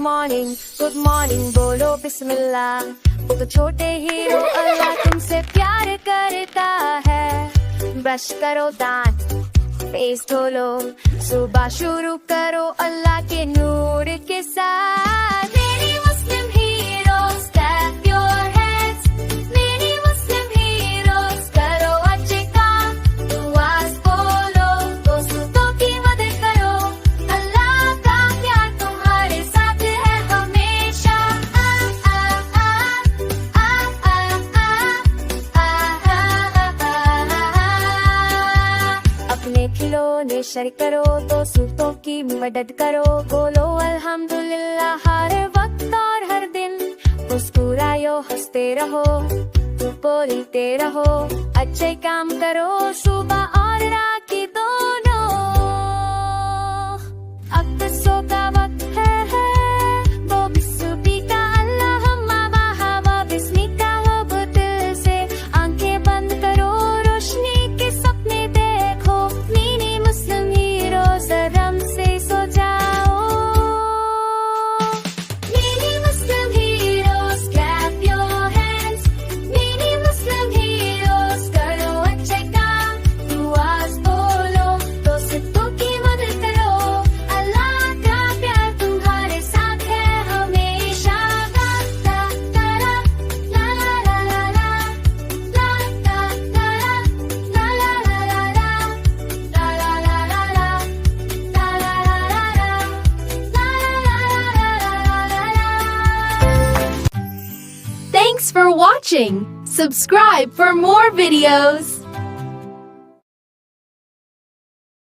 Morning बोलो बिस्मिल्लाह। वो तो छोटे हीरो अल्लाह तुमसे प्यार करता है। ब्रश करो दांत, फेस धो, सुबह शुरू करो अल्लाह के नूर के साथ। मेरी मुस्लिम हीरोज clap your hands, मेरी मुस्लिम हीरोज करो अच्छे काम, दुआस बोलो, दोस्तों की मदद करो, अल्लाह का प्यार तुम्हारे साथ है हमेशा। अपने खिलौने शेयर करो, दोस्तों की मदद करो, बोलो अल्हम्दुलिल्लाह हर वक्त और हर दिन। मुस्कुरायो, हंसते रहो, बोलते रहो, अच्छे काम करो, सुबह और रात की दोनों। अब तो सो का वक्त है, वो बिस्मी का अल्लाहुम्मा मरहबा बिस्मी का हो दिल से। आंखें बंद करो, रोशनी के सपने देखो, मेरी मुस्लिम हीरोज आराम से सो जाओ। मेरी मुस्लिम हीरोज clap your hands, मेरी मुस्लिम हीरोज करो अच्छे काम, दुआस बोलो, दोस्तों की मदद करो, अल्लाह का प्यार तुम्हारे साथ है हमेशा। ला ला ला ला ला ला ला ला ला ला ला ला ला ला Thanks for watching. Subscribe for more videos.